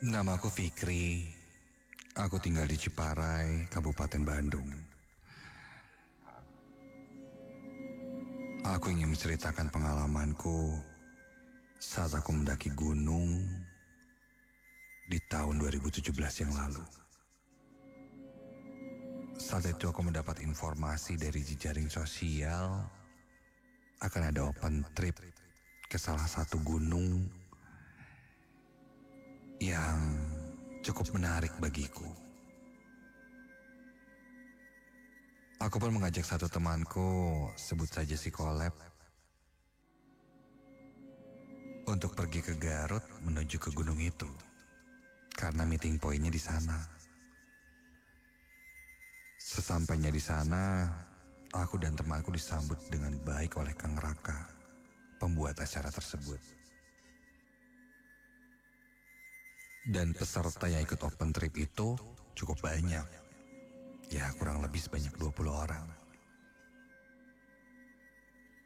Namaku Fikri. Aku tinggal di Ciparai, Kabupaten Bandung. Aku ingin menceritakan pengalamanku saat aku mendaki gunung di tahun 2017 yang lalu. Saat itu aku mendapat informasi dari jejaring sosial akan ada open trip ke salah satu gunung yang cukup menarik bagiku. Aku pun mengajak satu temanku, sebut saja si Kolep, untuk pergi ke Garut menuju ke gunung itu, karena meeting pointnya di sana. Sesampainya di sana, aku dan temanku disambut dengan baik oleh Kang Raka, pembuat acara tersebut. Dan peserta yang ikut open trip itu cukup banyak. Ya, kurang lebih sebanyak 20 orang.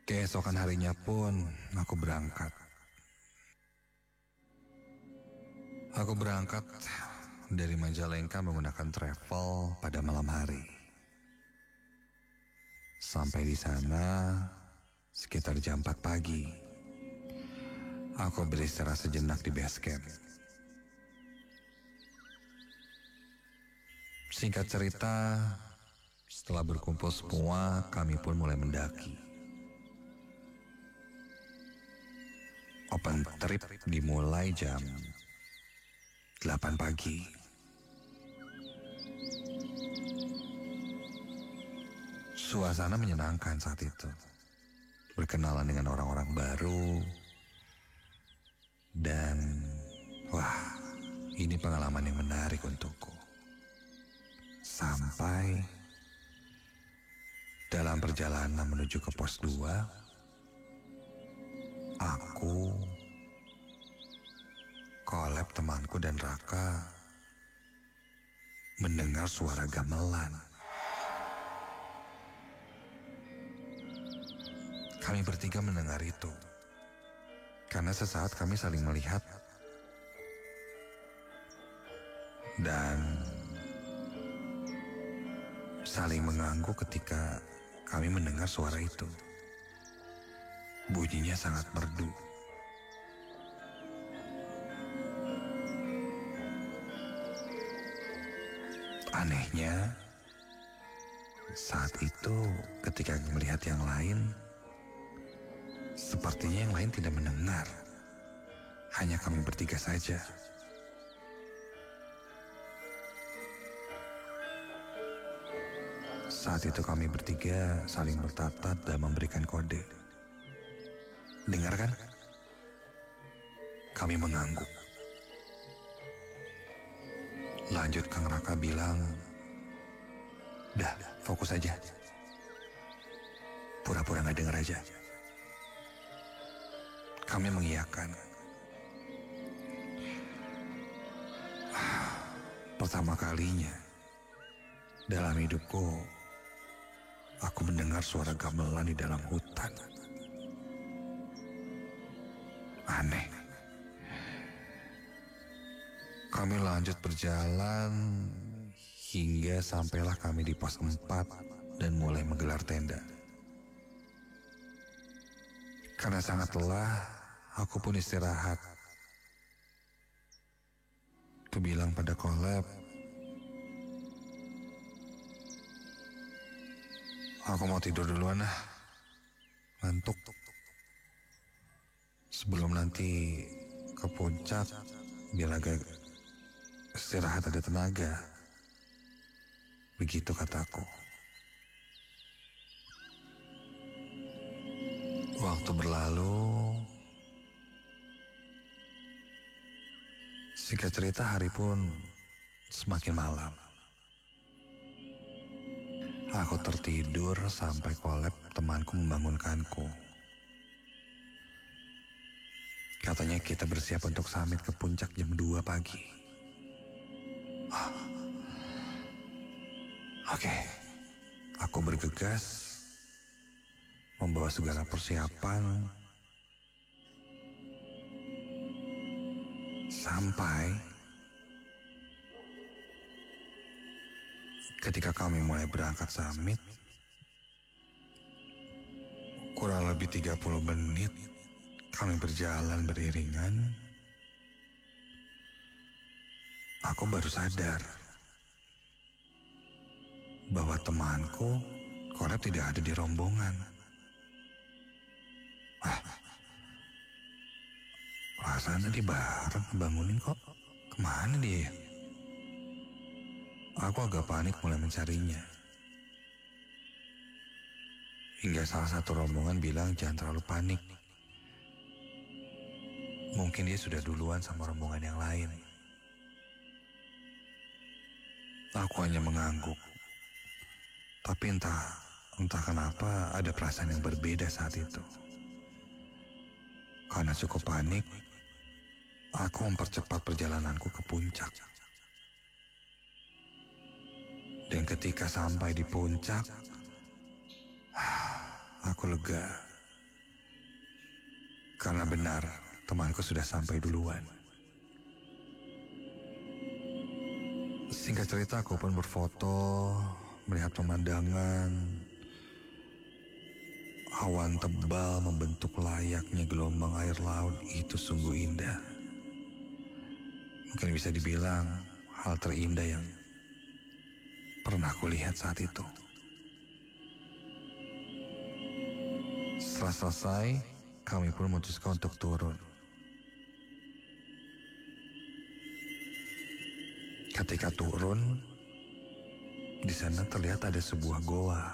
Keesokan harinya pun aku berangkat. Aku berangkat dari Majalengka menggunakan travel pada malam hari. Sampai di sana sekitar jam 4 pagi. Aku beristirahat sejenak di base camp. Singkat cerita, setelah berkumpul semua, kami pun mulai mendaki. Open trip dimulai jam 8 pagi. Suasana menyenangkan saat itu. Berkenalan dengan orang-orang baru. Dan, wah, ini pengalaman yang menarik untukku. Sampai dalam perjalanan menuju ke pos 2, aku, Kolep temanku dan Raka mendengar suara gamelan. Kami bertiga mendengar itu karena sesaat kami saling melihat dan saling mengangguk ketika kami mendengar suara itu. Bunyinya sangat merdu. Anehnya, saat itu ketika melihat yang lain, sepertinya yang lain tidak mendengar. Hanya kami bertiga saja. Saat itu kami bertiga saling bertatap dan memberikan kode. Dengar kan? Kami mengangguk. Lanjut Kang Raka bilang, "Dah, fokus aja. Pura-pura gak denger aja." Kami mengiyakan. Pertama kalinya dalam hidupku, aku mendengar suara gamelan di dalam hutan. Aneh. Kami lanjut berjalan hingga sampailah kami di pos 4 dan mulai menggelar tenda. Karena sangat lelah, aku pun istirahat. Kubilang pada Kolep, "Aku mau tidur duluan ah, ngantuk. Sebelum nanti ke puncak, biar agak istirahat ada tenaga." Begitu kataku. Waktu berlalu, singkat cerita hari pun semakin malam. Aku tertidur sampai Kolep temanku membangunkanku. Katanya kita bersiap untuk summit ke puncak jam 2 pagi. Oke, aku bergegas membawa segala persiapan sampai Ketika kami mulai berangkat summit, kurang lebih 30 menit kami berjalan beriringan, aku baru sadar bahwa temanku Kolep tidak ada di rombongan. Perasaan tadi bareng bangunin kok. Kemana dia ya? Aku agak panik mulai mencarinya. Hingga salah satu rombongan bilang jangan terlalu panik. Mungkin dia sudah duluan sama rombongan yang lain. Aku hanya mengangguk. Tapi entah kenapa ada perasaan yang berbeda saat itu. Karena cukup panik, aku mempercepat perjalananku ke puncak. Dan ketika sampai di puncak, aku lega. Karena benar, temanku sudah sampai duluan. Singkat cerita, aku pun berfoto, melihat pemandangan. Awan tebal membentuk layaknya gelombang air laut, itu sungguh indah. Mungkin bisa dibilang hal terindah yang pernah kulihat saat itu. Setelah selesai, kami pun memutuskan untuk turun. Ketika turun, di sana terlihat ada sebuah goa.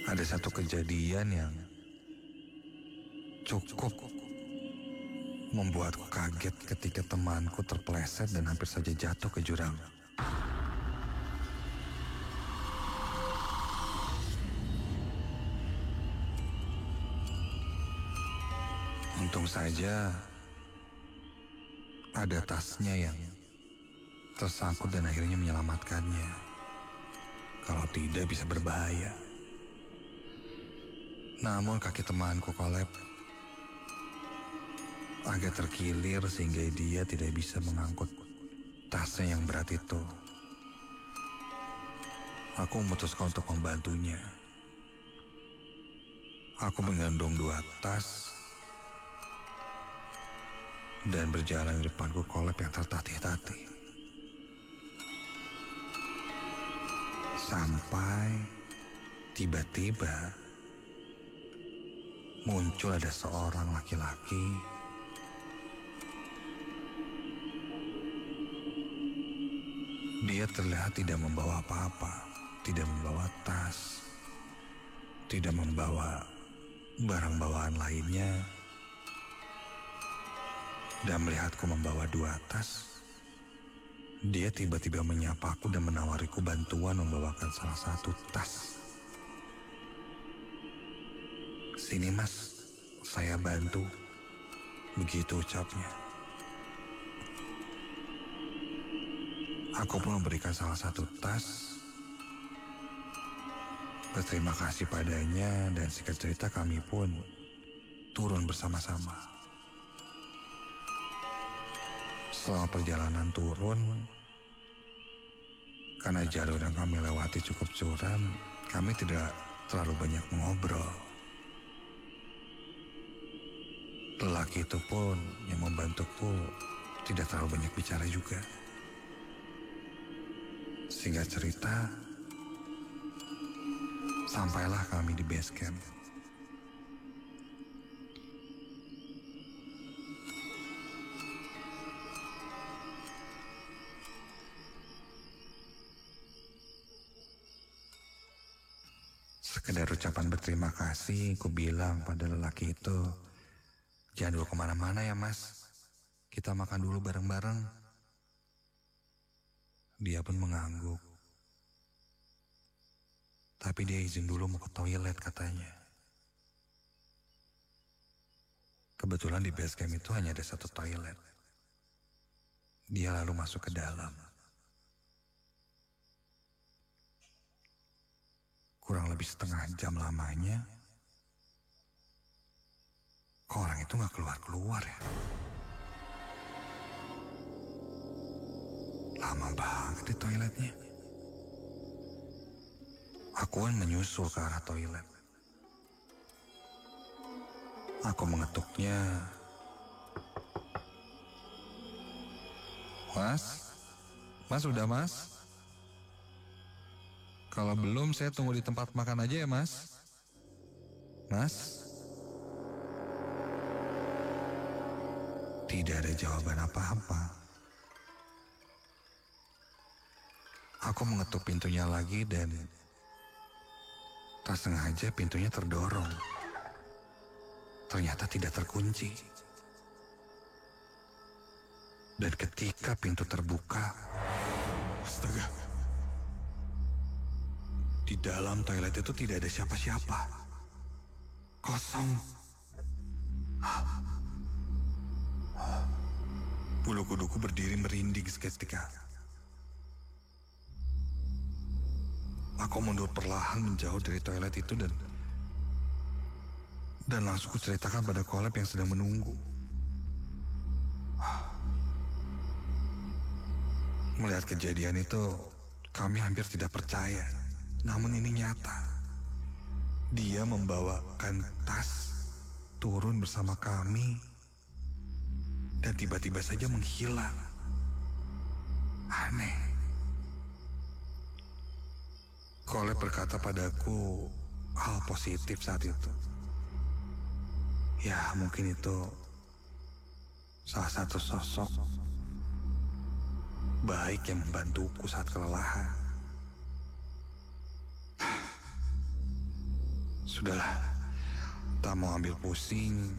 Ada satu kejadian yang cukup membuatku kaget ketika temanku terpeleset dan hampir saja jatuh ke jurang. Untung saja ada tasnya yang tersangkut dan akhirnya menyelamatkannya. Kalau tidak bisa berbahaya. Namun kaki temanku Kolep agak terkilir sehingga dia tidak bisa mengangkut tasnya yang berat itu. Aku memutuskan untuk membantunya. Aku menggendong 2 tas dan berjalan di depanku Kolep yang tertatih-tatih. Sampai tiba-tiba muncul ada seorang laki-laki Dia terlihat tidak membawa apa-apa, tidak membawa tas, tidak membawa barang bawaan lainnya. Dan melihatku membawa 2 tas, dia tiba-tiba menyapaku dan menawariku bantuan membawakan salah satu tas. Sini mas, saya bantu. Begitu ucapnya. Aku pun memberikan salah satu tas. Berterima kasih padanya dan singkat cerita kami pun turun bersama-sama. Selama perjalanan turun, karena jalur yang kami lewati cukup curam, kami tidak terlalu banyak mengobrol. Lelaki itu pun yang membantuku tidak terlalu banyak bicara juga. Singkat cerita, sampailah kami di base camp. Sekedar ucapan berterima kasih, ku bilang pada lelaki itu, jangan dulu kemana-mana ya mas, kita makan dulu bareng-bareng. Dia pun mengangguk. Tapi dia izin dulu mau ke toilet katanya. Kebetulan di base camp itu hanya ada 1 toilet. Dia lalu masuk ke dalam. Kurang lebih setengah jam lamanya, kok orang itu gak keluar-keluar ya? Lama banget di toiletnya. Aku kan menyusul ke arah toilet. Aku mengetuknya. Mas? Mas udah mas? Kalau belum saya tunggu di tempat makan aja ya mas. Mas? Tidak ada jawaban apa-apa. Aku mengetuk pintunya lagi dan tak sengaja pintunya terdorong. Ternyata tidak terkunci. Dan ketika pintu terbuka, astaga, di dalam toilet itu tidak ada siapa-siapa. Kosong. Bulu kuduku berdiri merinding seketika. Aku mundur perlahan menjauh dari toilet itu dan langsung kuceritakan pada Kolab yang sedang menunggu. Melihat kejadian itu, kami hampir tidak percaya. Namun ini nyata. Dia membawakan tas, turun bersama kami, dan tiba-tiba saja menghilang. Aneh. Kolab berkata padaku hal positif saat itu. Ya, mungkin itu salah satu sosok baik yang membantuku saat kelelahan. Sudahlah, tak mau ambil pusing,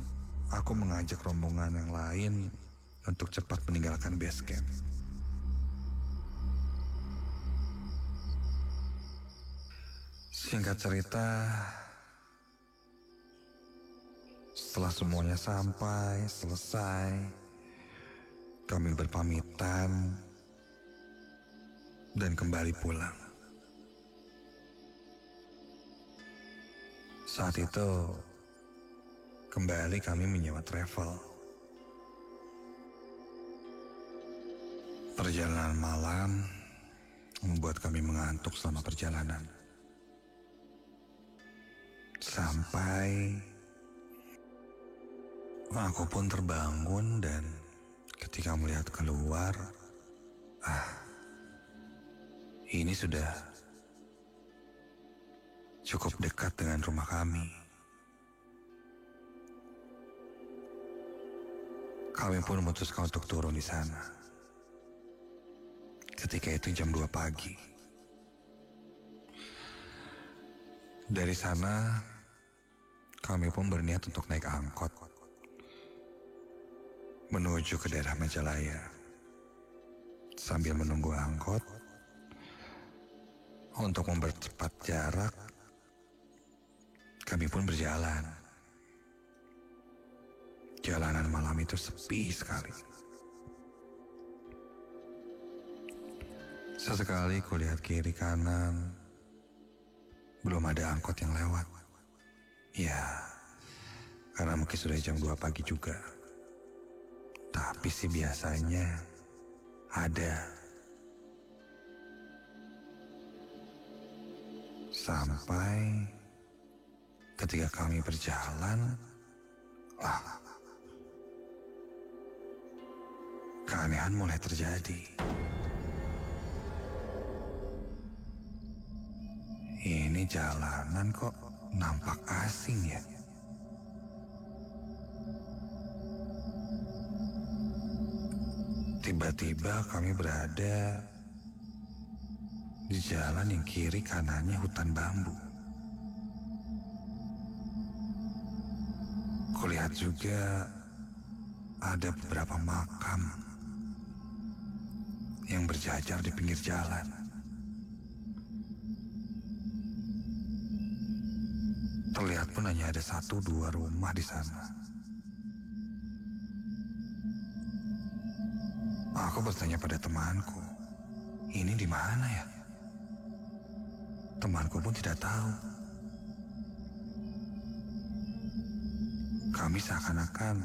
aku mengajak rombongan yang lain untuk cepat meninggalkan base camp. Singkat cerita, setelah semuanya selesai, kami berpamitan dan kembali pulang. Saat itu, kembali kami menyewa travel. Perjalanan malam membuat kami mengantuk selama perjalanan. Sampai aku pun terbangun dan ketika melihat keluar, ini sudah cukup dekat dengan rumah kami. Kami pun memutuskan untuk turun di sana. Ketika itu jam 2 pagi. Dari sana, kami pun berniat untuk naik angkot menuju ke daerah Majalaya. Sambil menunggu angkot, untuk mempercepat jarak, kami pun berjalan. Jalanan malam itu sepi sekali. Sesekali kulihat kiri kanan, belum ada angkot yang lewat. Ya, karena mungkin sudah jam 2 pagi juga. Tapi sih biasanya ada. Sampai ketika kami berjalan, keanehan mulai terjadi. Ini jalanan kok nampak asing ya. Tiba-tiba kami berada di jalan yang kiri kanannya hutan bambu. Kulihat juga ada beberapa makam yang berjajar di pinggir jalan. Terlihat pun hanya ada 1-2 rumah di sana. Aku bertanya pada temanku, ini di mana ya? Temanku pun tidak tahu. Kami seakan-akan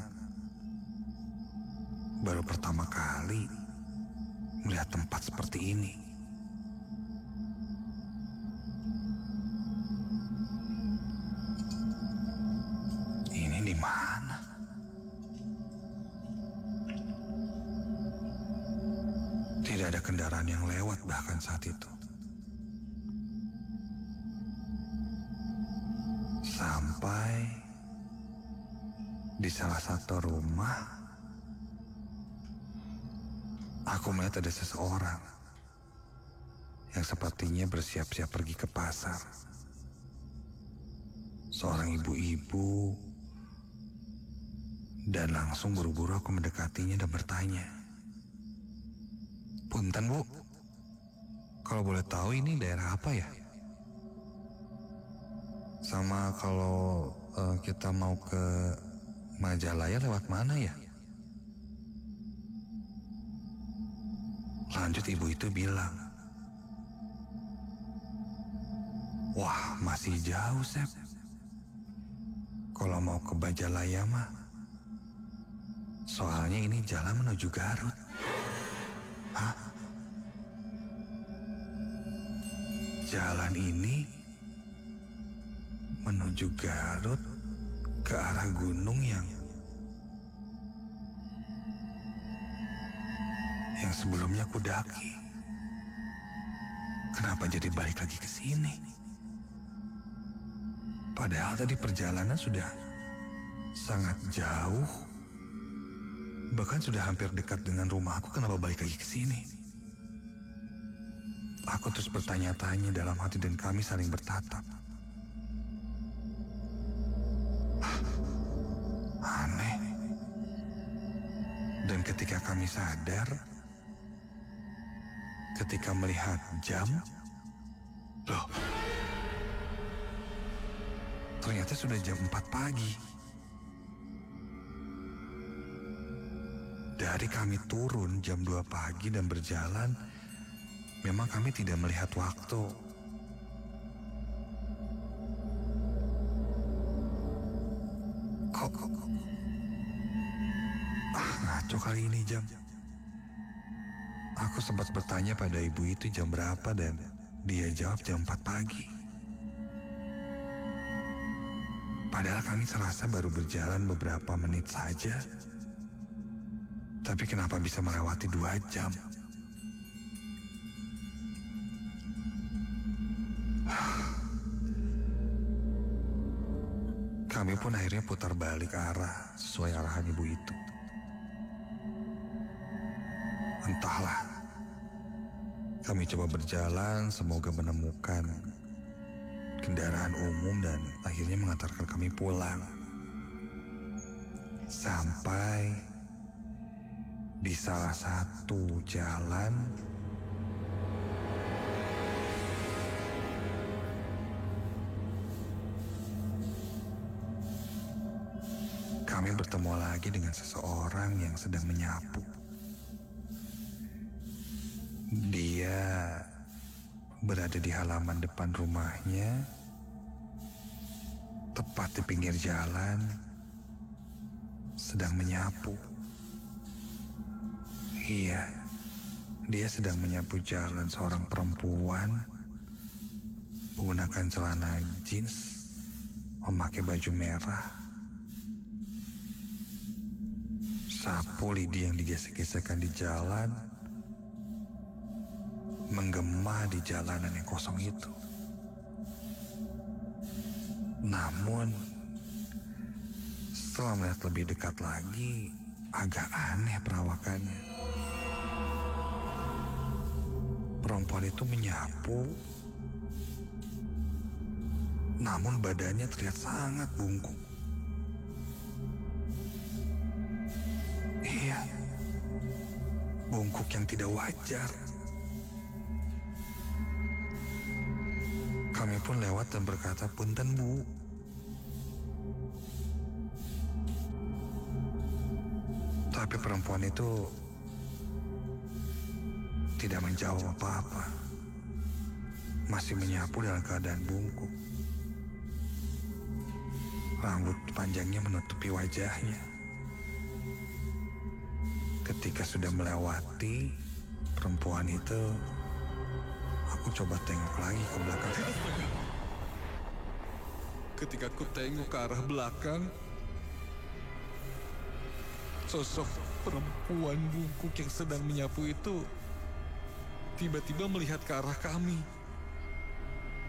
baru pertama kali melihat tempat seperti ini. Ini di mana? Tidak ada kendaraan yang lewat bahkan saat itu. Sampai di salah satu rumah, aku melihat ada seseorang yang sepertinya bersiap-siap pergi ke pasar. Seorang ibu-ibu, dan langsung buru-buru aku mendekatinya dan bertanya, "Punten Bu, kalau boleh tahu ini daerah apa ya? Sama kalau kita mau ke Majalaya lewat mana ya?" Lanjut ibu itu bilang, "Wah, masih jauh, Sep. Kalau mau ke Majalaya mah, soalnya ini jalan menuju Garut." Hah? Jalan ini menuju Garut ke arah gunung yang sebelumnya aku daki. Kenapa jadi balik lagi ke sini? Padahal tadi perjalanan sudah sangat jauh. Bahkan sudah hampir dekat dengan rumahku, kenapa balik lagi ke sini? Aku terus bertanya-tanya dalam hati dan kami saling bertatap. Aneh. Dan ketika kami sadar, ketika melihat jam, loh, ternyata sudah jam 4 pagi. Dari kami turun jam 2 pagi dan berjalan, memang kami tidak melihat waktu. Kok ngaco kali ini jam. Aku sempat bertanya pada ibu itu jam berapa dan dia jawab jam 4 pagi. Padahal kami serasa baru berjalan beberapa menit saja. Tapi kenapa bisa melewati 2 jam? Kami pun akhirnya putar balik arah sesuai arahan ibu itu. Entahlah, kami coba berjalan, semoga menemukan kendaraan umum dan akhirnya mengantarkan kami pulang. Sampai di salah satu jalan, kami bertemu lagi dengan seseorang yang sedang menyapu. Dia berada di halaman depan rumahnya, tepat di pinggir jalan, sedang menyapu. Iya, dia sedang menyapu jalan seorang perempuan menggunakan celana jeans, memakai baju merah. Sapu lidi yang digesek-gesekkan di jalan menggema di jalanan yang kosong itu. Namun, setelah melihat lebih dekat lagi, agak aneh perawakannya. Perempuan itu menyapu, namun badannya terlihat sangat bungkuk. Iya, bungkuk yang tidak wajar. Kami pun lewat dan berkata, "Punten Bu." Tapi perempuan itu tidak menjawab apa-apa. Masih menyapu dalam keadaan bungkuk. Rambut panjangnya menutupi wajahnya. Ketika sudah melewati, perempuan itu, aku coba tengok lagi ke belakang. Ketika ku tengok ke arah belakang, sosok perempuan bungkuk yang sedang menyapu itu tiba-tiba melihat ke arah kami,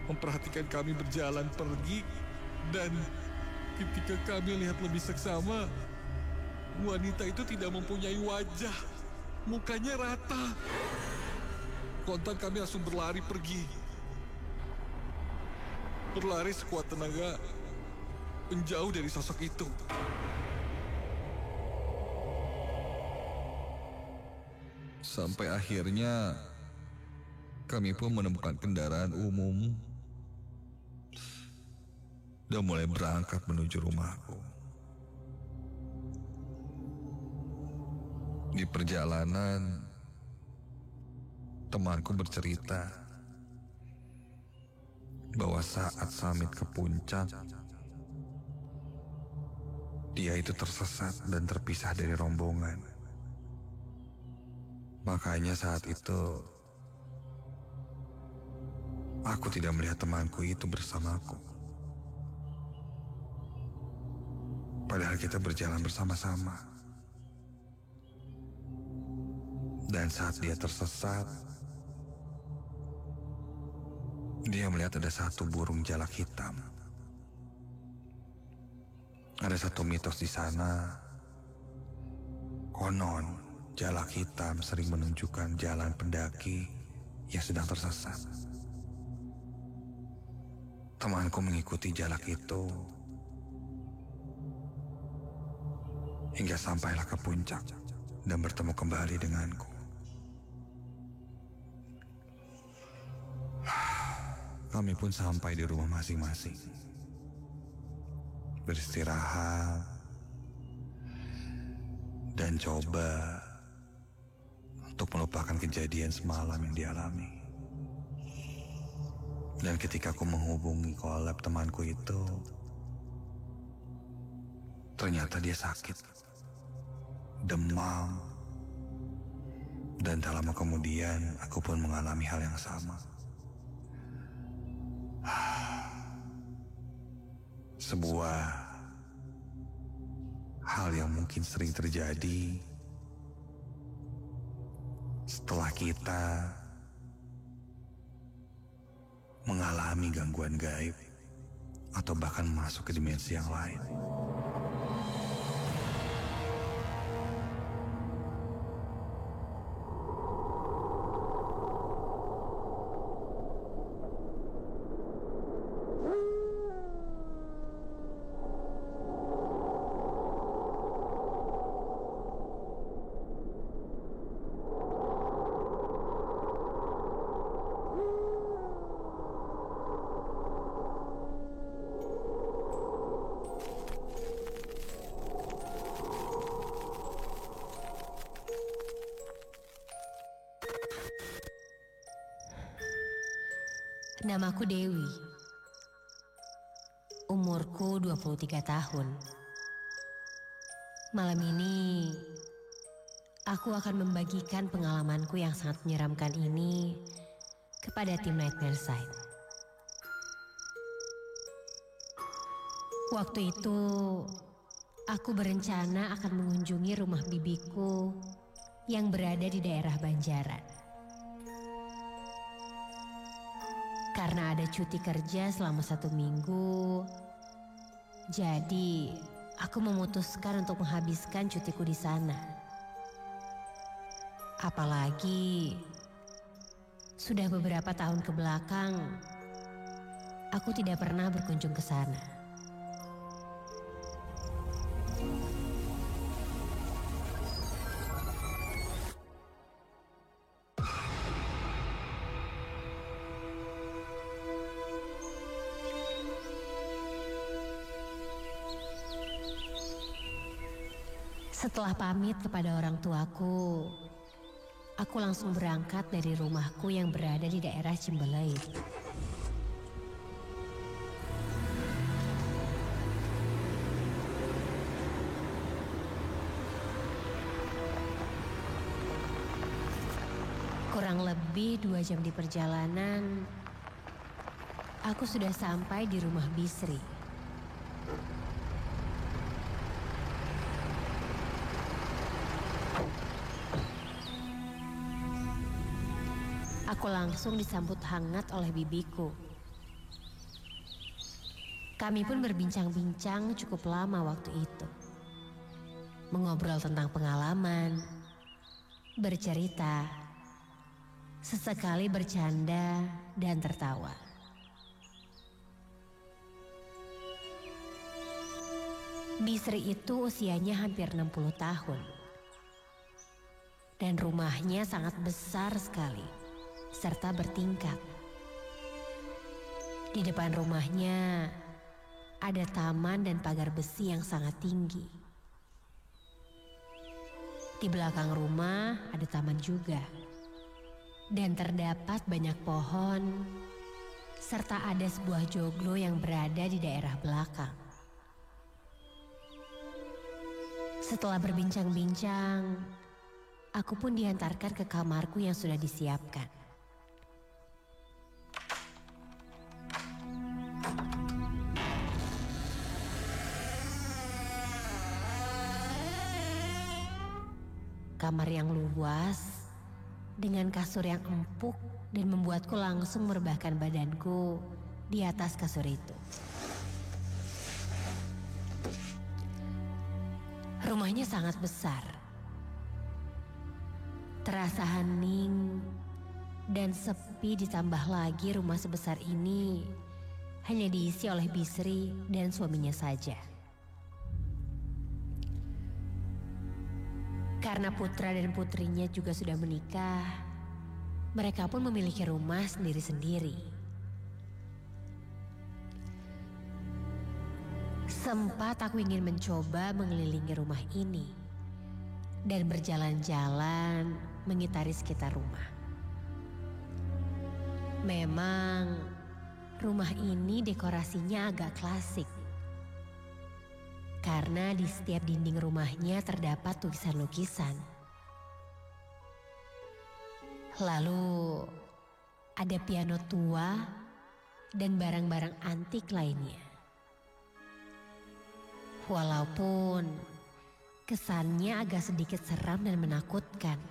memperhatikan kami berjalan pergi, dan ketika kami lihat lebih seksama, wanita itu tidak mempunyai wajah, mukanya rata. Kontan kami langsung berlari pergi. Berlari sekuat tenaga, menjauh dari sosok itu. Sampai akhirnya kami pun menemukan kendaraan umum dan mulai berangkat menuju rumahku. Di perjalanan, temanku bercerita bahwa saat samit ke puncak, dia itu tersesat dan terpisah dari rombongan. Makanya saat itu, aku tidak melihat temanku itu bersamaku. Padahal kita berjalan bersama-sama. Dan saat dia tersesat, dia melihat ada satu burung jalak hitam. Ada satu mitos di sana. Konon, jalak hitam sering menunjukkan jalan pendaki yang sedang tersesat. Temanku mengikuti jalak itu hingga sampailah ke puncak dan bertemu kembali denganku. Kami pun sampai di rumah masing-masing, beristirahat, dan coba untuk melupakan kejadian semalam yang dialami. Dan ketika aku menghubungi kolab temanku itu, ternyata dia sakit, demam, dan tak lama kemudian aku pun mengalami hal yang sama. Sebuah hal yang mungkin sering terjadi setelah kita mengalami gangguan gaib atau bahkan masuk ke dimensi yang lain. Namaku Dewi. Umurku 23 tahun. Malam ini, aku akan membagikan pengalamanku yang sangat menyeramkan ini kepada tim Nightmare Side. Waktu itu, aku berencana akan mengunjungi rumah bibiku yang berada di daerah Banjaran. Karena ada cuti kerja selama 1 minggu, jadi aku memutuskan untuk menghabiskan cutiku di sana. Apalagi sudah beberapa tahun ke belakang, aku tidak pernah berkunjung ke sana. Setelah pamit kepada orang tuaku, aku langsung berangkat dari rumahku yang berada di daerah Cimbeleit. lebih 2 jam di perjalanan, aku sudah sampai di rumah Bisri. Aku langsung disambut hangat oleh bibiku. Kami pun berbincang-bincang cukup lama waktu itu. Mengobrol tentang pengalaman, bercerita, sesekali bercanda dan tertawa. Bisri itu usianya hampir 60 tahun. Dan rumahnya sangat besar sekali, serta bertingkat. Di depan rumahnya ada taman dan pagar besi yang sangat tinggi. Di belakang rumah ada taman juga. Dan terdapat banyak pohon, serta ada sebuah joglo yang berada di daerah belakang. Setelah berbincang-bincang, aku pun diantarkan ke kamarku yang sudah disiapkan. Kamar yang luas, dengan kasur yang empuk dan membuatku langsung merebahkan badanku di atas kasur itu. Rumahnya sangat besar. Terasa hening dan sepi, ditambah lagi rumah sebesar ini hanya diisi oleh Bisri dan suaminya saja. Karena putra dan putrinya juga sudah menikah, mereka pun memiliki rumah sendiri-sendiri. Sempat aku ingin mencoba mengelilingi rumah ini dan berjalan-jalan mengitari sekitar rumah. Memang rumah ini dekorasinya agak klasik. Karena di setiap dinding rumahnya terdapat lukisan-lukisan. Lalu ada piano tua dan barang-barang antik lainnya. Walaupun kesannya agak sedikit seram dan menakutkan.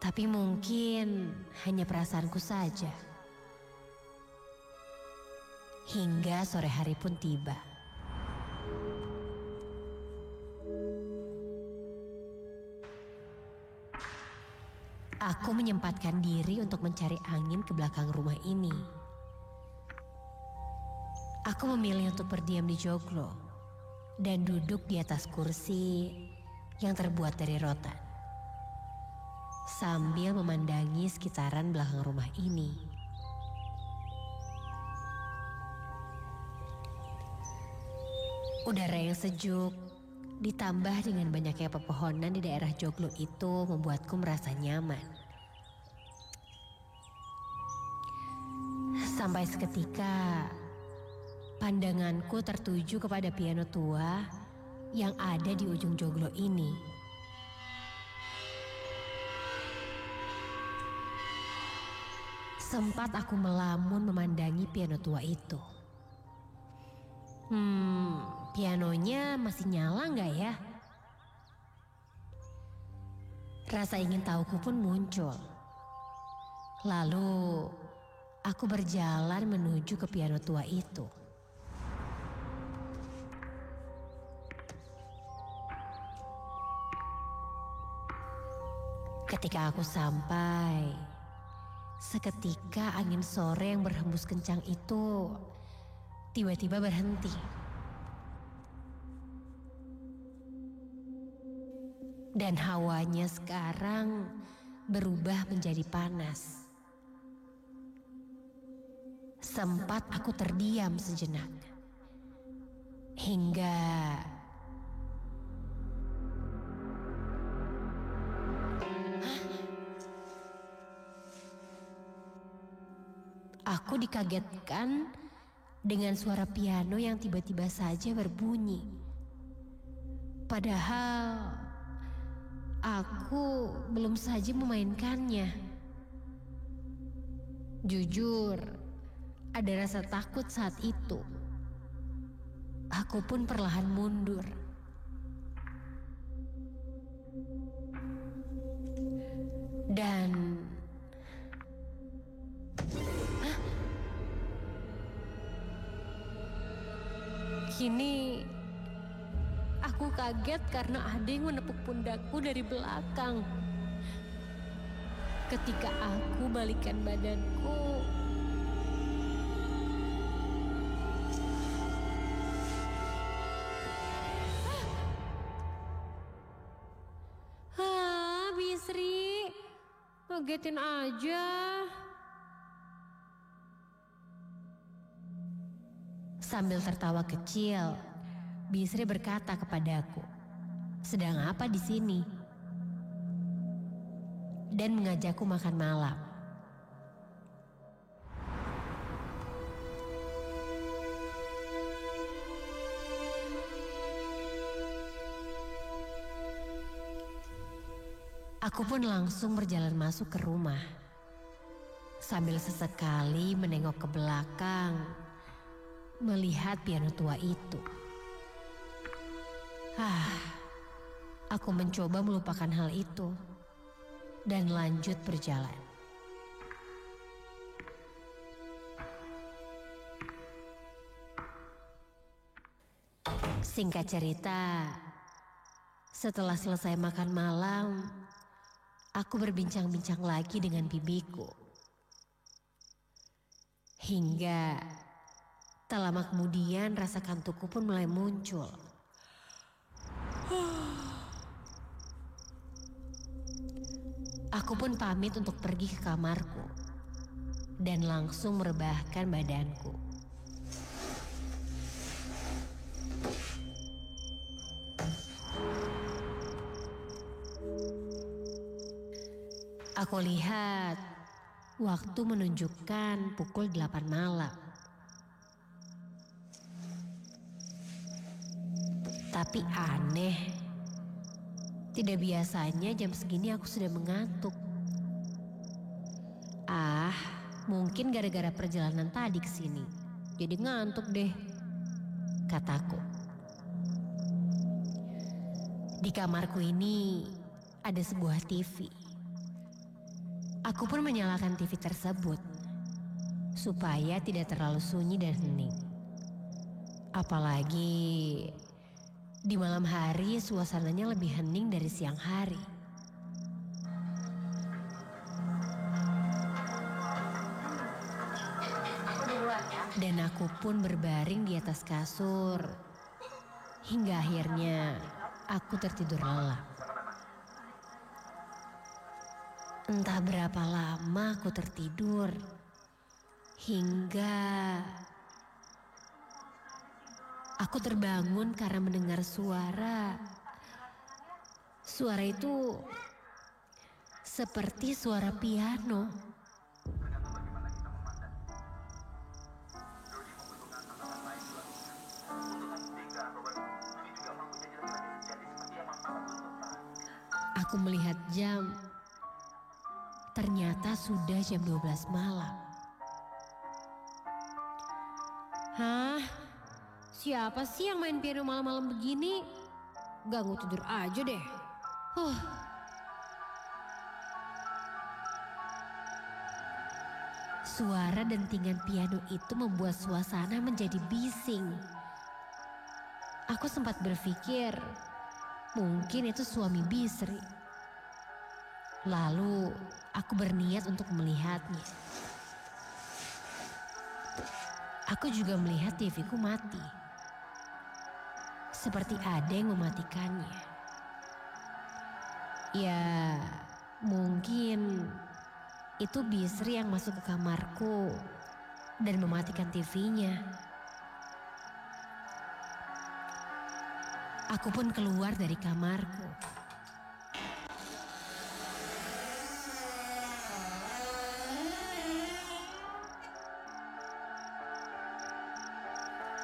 Tapi mungkin hanya perasaanku saja. Hingga sore hari pun tiba. Aku menyempatkan diri untuk mencari angin ke belakang rumah ini. Aku memilih untuk berdiam di joglo dan duduk di atas kursi yang terbuat dari rotan, sambil memandangi sekitaran belakang rumah ini. Udara yang sejuk ditambah dengan banyaknya pepohonan di daerah joglo itu membuatku merasa nyaman. Sampai seketika, pandanganku tertuju kepada piano tua yang ada di ujung joglo ini. Sempat aku melamun memandangi piano tua itu. Pianonya masih nyala nggak ya? Rasa ingin tahuku pun muncul. Lalu aku berjalan menuju ke piano tua itu. Ketika aku sampai, seketika angin sore yang berhembus kencang itu tiba-tiba berhenti. Dan hawanya sekarang berubah menjadi panas. Sempat aku terdiam sejenak. Hingga aku dikagetkan dengan suara piano yang tiba-tiba saja berbunyi. Padahal aku belum saja memainkannya. Jujur, ada rasa takut saat itu. Aku pun perlahan mundur. Dan kini aku kaget karena ada yang menepuk pundakku dari belakang. Ketika aku balikkan badanku, Bisri, ngagetin aja. Sambil tertawa kecil, Bisri berkata kepadaku, "Sedang apa di sini?" Dan mengajakku makan malam. Aku pun langsung berjalan masuk ke rumah. Sambil sesekali menengok ke belakang, melihat piano tua itu. Aku mencoba melupakan hal itu dan lanjut berjalan. Singkat cerita, setelah selesai makan malam, aku berbincang-bincang lagi dengan bibiku. Hingga tak lama kemudian rasa kantukku pun mulai muncul. Aku pun pamit untuk pergi ke kamarku dan langsung merebahkan badanku. Aku lihat waktu menunjukkan pukul 8 malam. Tapi aneh, tidak biasanya jam segini aku sudah mengantuk. Mungkin gara-gara perjalanan tadi ke sini, jadi ngantuk deh, kataku. Di kamarku ini ada sebuah TV. Aku pun menyalakan TV tersebut supaya tidak terlalu sunyi dan hening. Apalagi di malam hari suasananya lebih hening dari siang hari. Dan aku pun berbaring di atas kasur hingga akhirnya aku tertidur lelap. Entah berapa lama aku tertidur hingga aku terbangun karena mendengar suara. Suara itu seperti suara piano. Aku melihat jam. Ternyata sudah jam 12 malam. Siapa sih yang main piano malam-malam begini? Ganggu tidur aja deh. Suara dentingan piano itu membuat suasana menjadi bising. Aku sempat berpikir, mungkin itu suami Bisri. Lalu aku berniat untuk melihatnya. Aku juga melihat TV-ku mati. Seperti ada yang mematikannya. Ya, mungkin itu Bisri yang masuk ke kamarku dan mematikan TV-nya. Aku pun keluar dari kamarku.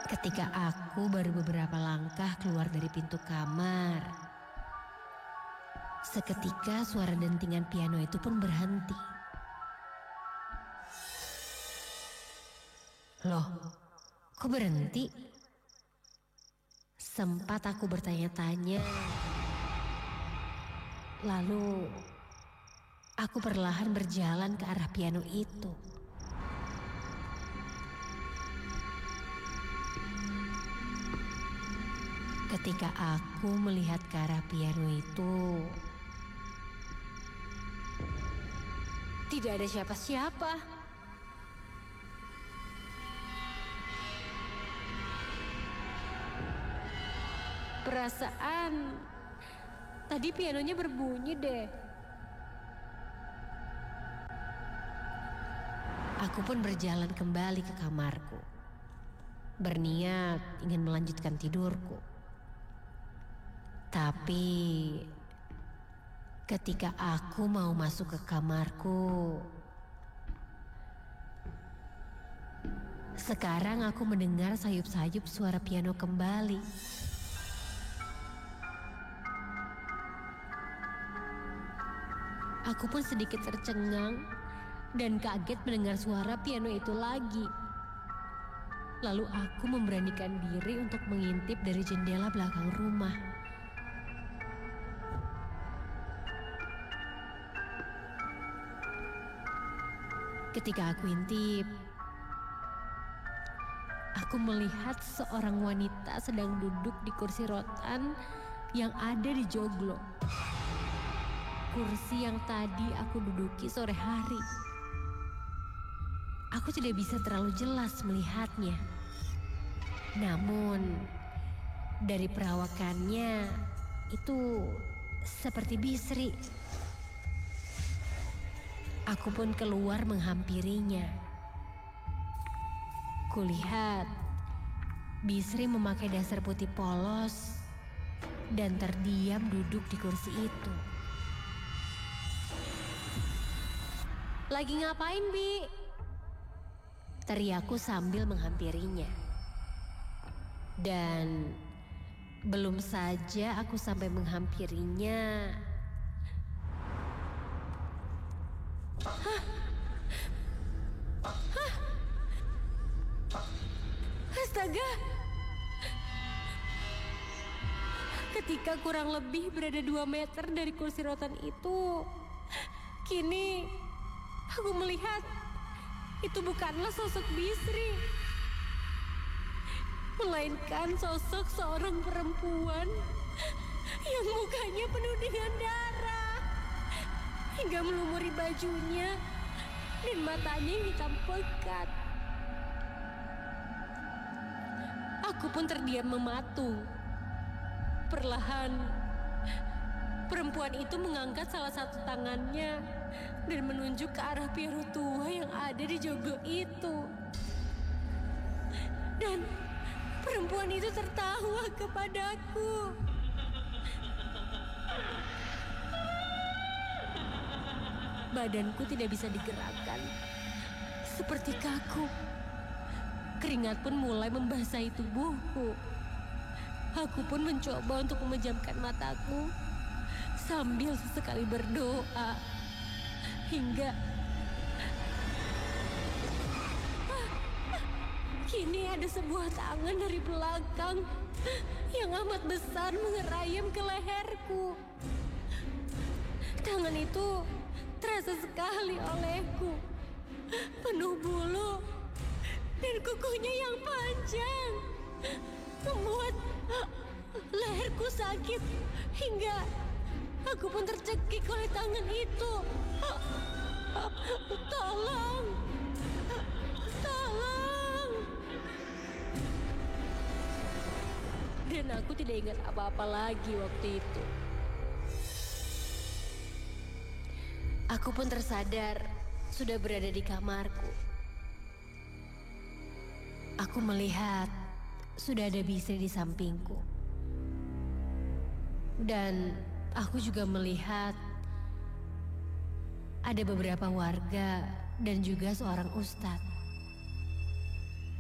Ketika aku baru beberapa langkah keluar dari pintu kamar, Seketika suara dentingan piano itu pun berhenti. Loh, kok berhenti? Sempat aku bertanya-tanya. Lalu aku perlahan berjalan ke arah piano itu. Ketika aku melihat ke arah piano itu, tidak ada siapa-siapa. Perasaan tadi pianonya berbunyi deh. Aku pun berjalan kembali ke kamarku, berniat ingin melanjutkan tidurku. Tapi ketika aku mau masuk ke kamarku, sekarang aku mendengar sayup-sayup suara piano kembali. Aku pun sedikit tercengang dan kaget mendengar suara piano itu lagi. Lalu aku memberanikan diri untuk mengintip dari jendela belakang rumah. Ketika aku intip, aku melihat seorang wanita sedang duduk di kursi rotan yang ada di joglo. Kursi yang tadi aku duduki sore hari. Aku tidak bisa terlalu jelas melihatnya. Namun, dari perawakannya itu seperti Bisri. Aku pun keluar menghampirinya. Kulihat Bisri memakai dasar putih polos dan terdiam duduk di kursi itu. "Lagi ngapain, Bi?" teriakku sambil menghampirinya. Dan belum saja aku sampai menghampirinya, astaga! Ketika kurang lebih berada 2 meter dari kursi rotan itu, kini aku melihat itu bukanlah sosok Bisri, melainkan sosok seorang perempuan yang mukanya penuh dengan darah hingga melumuri bajunya dan matanya yang hitam pekat. Aku pun terdiam mematung. Perlahan, perempuan itu mengangkat salah satu tangannya dan menunjuk ke arah piano tua yang ada di joglo itu. Dan perempuan itu tertawa kepadaku. Badanku tidak bisa digerakkan, seperti kaku. Keringat pun mulai membasahi tubuhku. Aku pun mencoba untuk memejamkan mataku sambil sesekali berdoa. Hingga kini ada sebuah tangan dari belakang yang amat besar mengerayam ke leherku. Tangan itu terasa sekali olehku, penuh bulu dan kukunya yang panjang, membuat leherku sakit hingga aku pun tercekik oleh tangan itu. Tolong, tolong. Dan aku tidak ingat apa-apa lagi waktu itu. Aku pun tersadar sudah berada di kamarku. Aku melihat sudah ada Bisri di sampingku. Dan aku juga melihat ada beberapa warga dan juga seorang ustadz.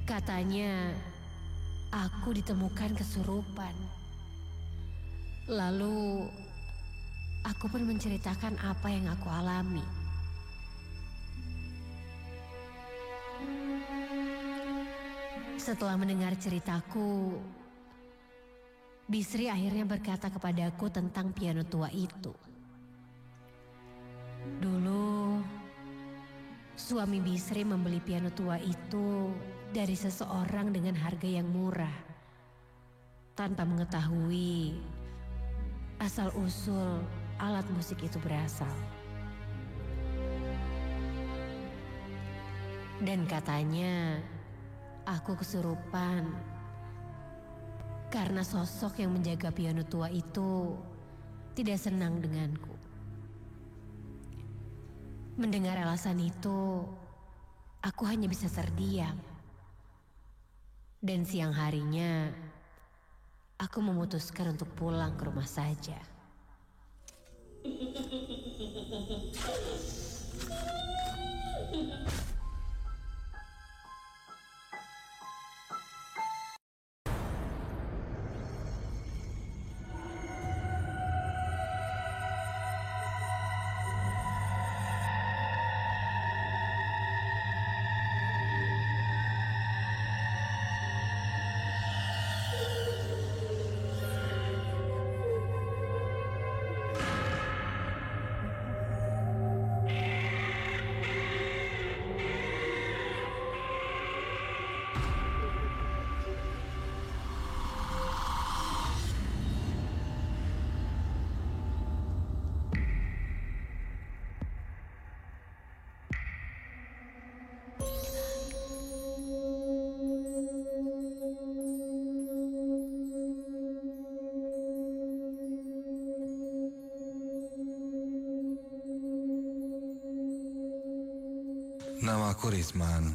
Katanya aku ditemukan kesurupan. Lalu aku pun menceritakan apa yang aku alami. Setelah mendengar ceritaku, Bisri akhirnya berkata kepadaku tentang piano tua itu. Dulu, suami Bisri membeli piano tua itu dari seseorang dengan harga yang murah, tanpa mengetahui asal-usul alat musik itu berasal. Dan katanya, aku kesurupan karena sosok yang menjaga piano tua itu tidak senang denganku. Mendengar alasan itu, aku hanya bisa terdiam. Dan siang harinya, aku memutuskan untuk pulang ke rumah saja. Nama aku Rizman,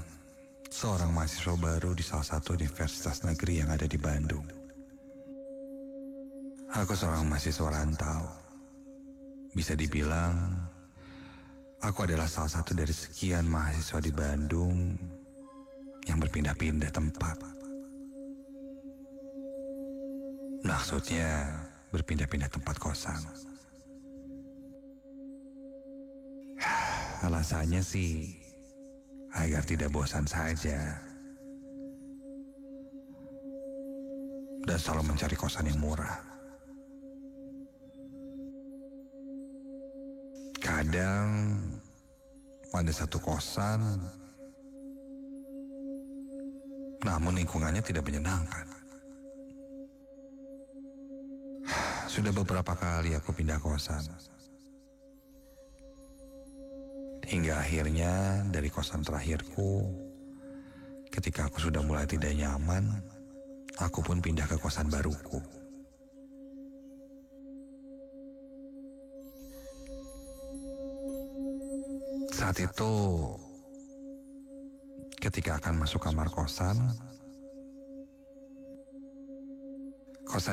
seorang mahasiswa baru di salah satu universitas negeri yang ada di Bandung. Aku seorang mahasiswa rantau. Bisa dibilang, aku adalah salah satu dari sekian mahasiswa di Bandung yang berpindah-pindah tempat. Maksudnya, berpindah-pindah tempat kosan. Alasannya sih, agar tidak bosan saja. Dan selalu mencari kosan yang murah. Kadang ada satu kosan, namun lingkungannya tidak menyenangkan. Sudah beberapa kali aku pindah kosan. Hingga akhirnya dari kosan terakhirku, ketika aku sudah mulai tidak nyaman, aku pun pindah ke kosan baruku. Saat itu, ketika akan masuk kamar kosan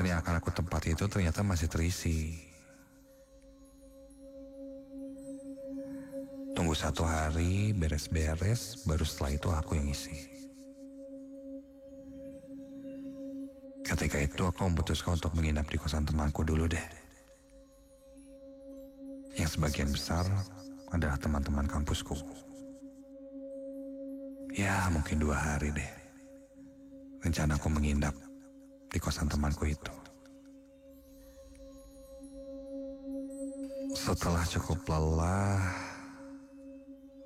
yang akan aku tempati itu ternyata masih terisi. Tunggu 1 hari, beres-beres, baru setelah itu aku yang isi. Ketika itu aku memutuskan untuk menginap di kosan temanku dulu deh. Yang sebagian besar adalah teman-teman kampusku. Ya mungkin 2 hari deh. Rencana aku menginap di kosan temanku itu. Setelah cukup lelah,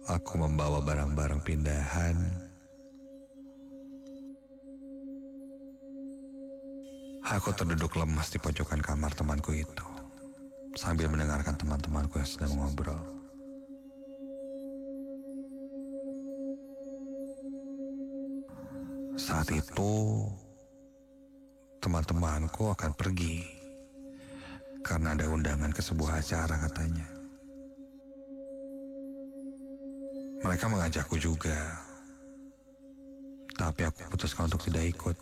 aku membawa barang-barang pindahan. Aku terduduk lemas di pojokan kamar temanku itu, sambil mendengarkan teman-temanku yang sedang ngobrol. Saat itu, teman-temanku akan pergi karena ada undangan ke sebuah acara katanya. Mereka mengajakku juga, tapi aku putuskan untuk tidak ikut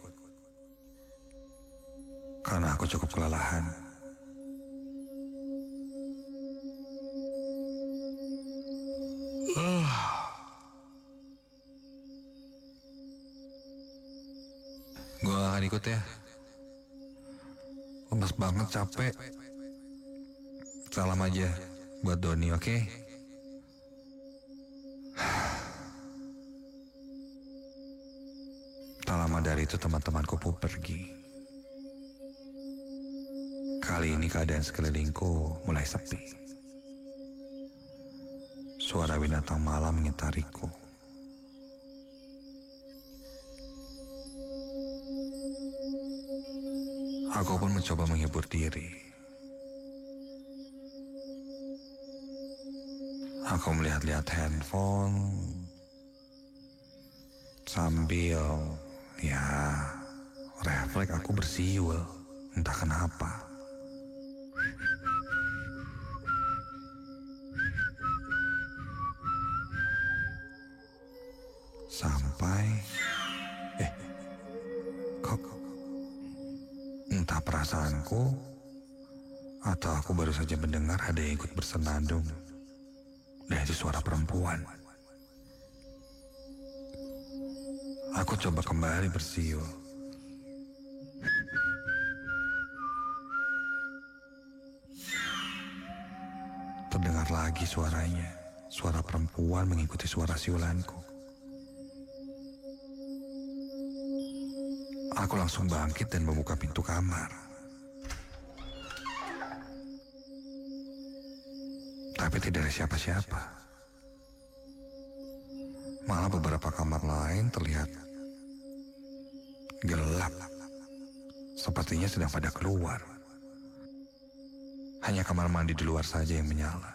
karena aku cukup kelelahan. Gue gak akan ikut ya. Lemas banget, capek. Salam aja buat Doni, oke? Tak lama dari itu teman-temanku pun pergi. Kali ini keadaan sekelilingku mulai sepi. Suara binatang malam mengitariku. Aku pun mencoba menghibur diri. Aku melihat-lihat handphone sambil refleks aku bersiul, entah kenapa. Sampai kok entah perasaanku atau aku baru saja mendengar ada yang ikut bersenandung. Dan itu suara perempuan. Aku coba kembali bersiul. Terdengar lagi suaranya. Suara perempuan mengikuti suara siulanku. Aku langsung bangkit dan membuka pintu kamar. Tapi tidak ada siapa-siapa. Malah beberapa kamar lain terlihat gelap. Sepertinya sedang pada keluar. Hanya kamar mandi di luar saja yang menyala.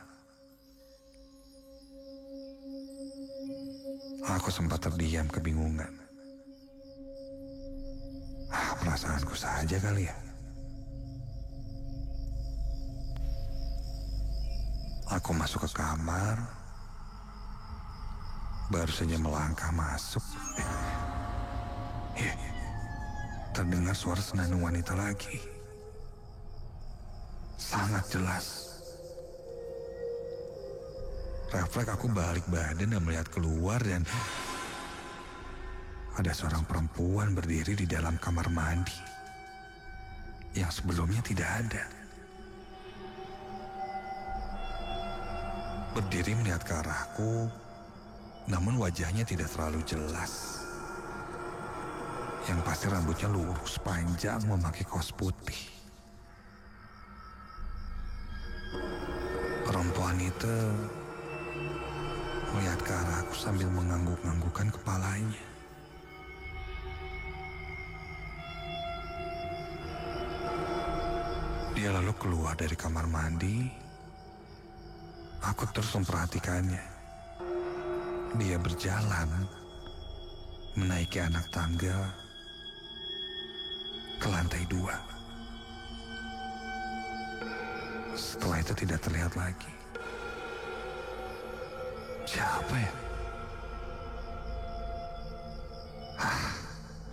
Aku sempat terdiam kebingungan. Perasaanku saja kali ya. Aku masuk ke kamar, baru saja melangkah masuk. Terdengar suara senandung wanita lagi. Sangat jelas. Refleks aku balik badan dan melihat keluar dan ada seorang perempuan berdiri di dalam kamar mandi yang sebelumnya tidak ada. Berdiri melihat ke arahku, namun wajahnya tidak terlalu jelas. Yang pasti rambutnya lurus panjang memakai kaos putih. Perempuan itu melihat ke arahku sambil mengangguk-anggukkan kepalanya. Dia lalu keluar dari kamar mandi. Aku terus memperhatikannya. Dia berjalan, menaiki anak tangga ke lantai 2. Setelah itu tidak terlihat lagi. Siapa ya?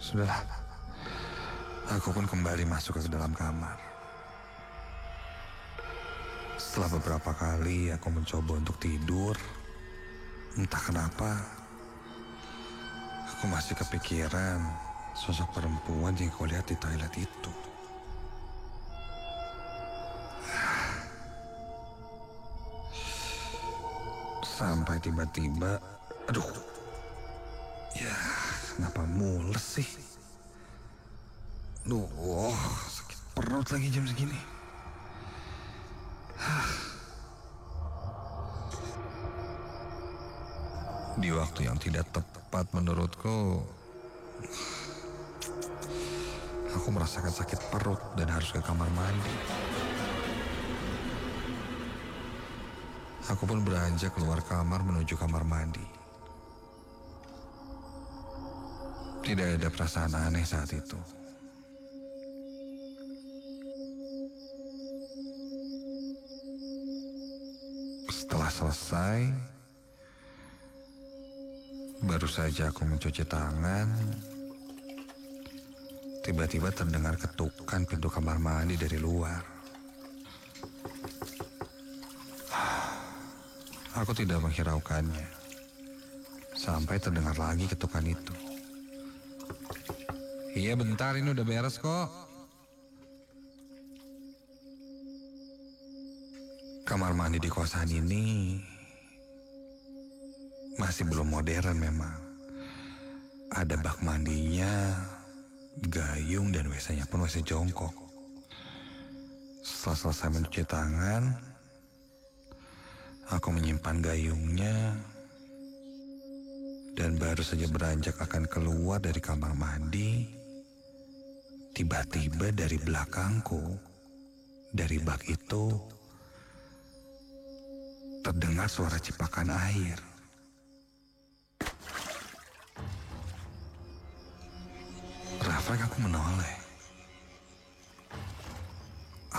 Sudahlah. Aku pun kembali masuk ke dalam kamar. Setelah beberapa kali aku mencoba untuk tidur, entah kenapa, aku masih kepikiran sosok perempuan yang aku lihat di toilet itu. Sampai tiba-tiba, aduh, ya kenapa mules sih? Duh, sakit perut lagi jam segini. Di waktu yang tidak tepat menurutku, aku merasakan sakit perut dan harus ke kamar mandi. Aku pun beranjak keluar kamar menuju kamar mandi. Tidak ada perasaan aneh saat itu. Setelah selesai, baru saja aku mencuci tangan, tiba-tiba terdengar ketukan pintu kamar mandi dari luar. Aku tidak menghiraukannya, sampai terdengar lagi ketukan itu. Iya bentar, ini udah beres kok. Kamar mandi di kosan ini masih belum modern memang. Ada bak mandinya, gayung, dan WC-nya pun WC jongkok. Setelah selesai mencuci tangan, aku menyimpan gayungnya dan baru saja beranjak akan keluar dari kamar mandi, tiba-tiba dari belakangku, dari bak itu, terdengar suara cipakan air. Refleks aku menoleh.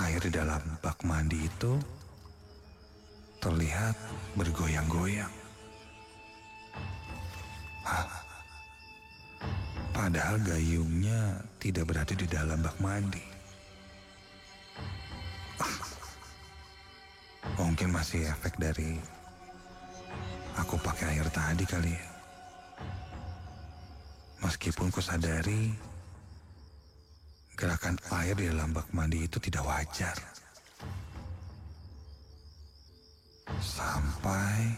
Air di dalam bak mandi itu terlihat bergoyang-goyang. Padahal gayungnya tidak berada di dalam bak mandi. Mungkin masih efek dari aku pakai air tadi kali ya. Meskipun ku sadari gerakan air di dalam bak mandi itu tidak wajar. Sampai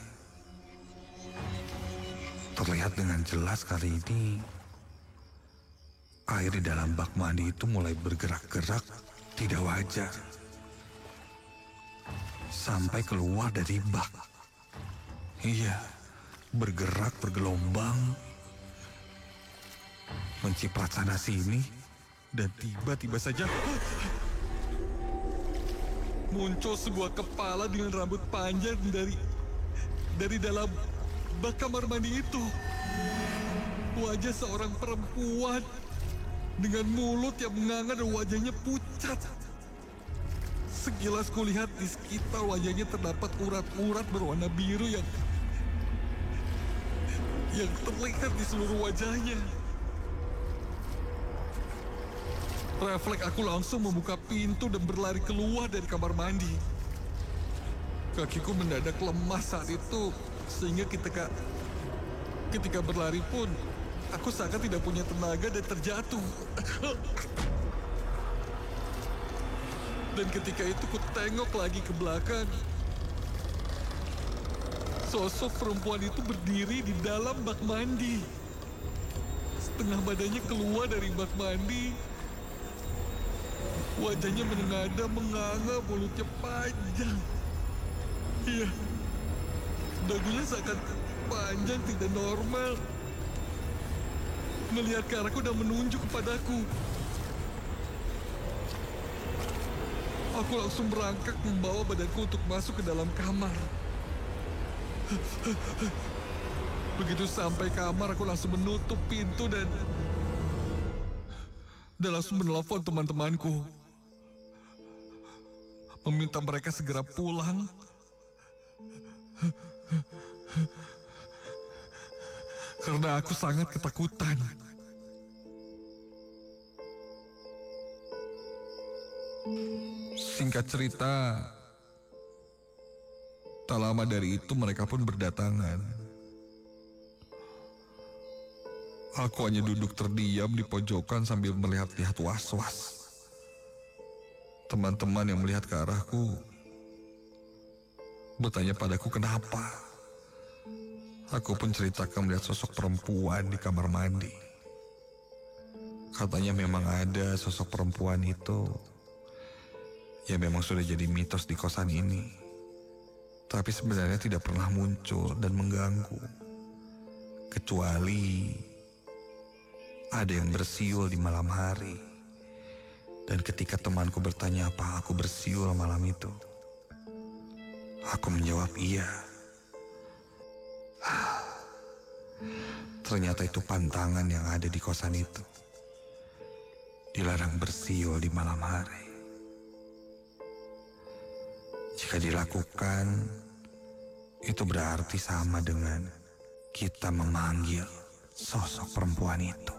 terlihat dengan jelas kali ini air di dalam bak mandi itu mulai bergerak-gerak tidak wajar. Sampai keluar dari bak. Iya, bergerak bergelombang, menciprat sana sini, Dan tiba-tiba saja muncul sebuah kepala dengan rambut panjang dari dalam bak kamar mandi itu. Wajah seorang perempuan dengan mulut yang menganga dan wajahnya pucat. Sekilas kulihat di sekitar wajahnya terdapat urat-urat berwarna biru yang terlihat di seluruh wajahnya. Refleks aku langsung membuka pintu dan berlari keluar dari kamar mandi. Kakiku mendadak lemah saat itu, sehingga ketika berlari pun, aku sangat tidak punya tenaga dan terjatuh. Dan ketika itu ku tengok lagi ke belakang. Sosok perempuan itu berdiri di dalam bak mandi. Setengah badannya keluar dari bak mandi. Wajahnya menengadah, menganga, mulutnya panjang. Iya, dagunya sangat panjang, tidak normal. Melihat ke arahku dan menunjuk kepadaku. Aku langsung merangkak membawa badanku untuk masuk ke dalam kamar. Begitu sampai kamar, aku langsung menutup pintu dan langsung menelpon teman-temanku. Meminta mereka segera pulang. Karena aku sangat ketakutan. Singkat cerita, tak lama dari itu mereka pun berdatangan. Aku hanya duduk terdiam di pojokan sambil melihat-lihat was-was. Teman-teman yang melihat ke arahku bertanya padaku kenapa. Aku pun ceritakan melihat sosok perempuan di kamar mandi. Katanya memang ada sosok perempuan itu. Ya memang sudah jadi mitos di kosan ini. Tapi sebenarnya tidak pernah muncul dan mengganggu. Kecuali ada yang bersiul di malam hari. Dan ketika temanku bertanya apa aku bersiul malam itu, aku menjawab iya. Ternyata itu pantangan yang ada di kosan itu. Dilarang bersiul di malam hari. Jika dilakukan, itu berarti sama dengan kita memanggil sosok perempuan itu.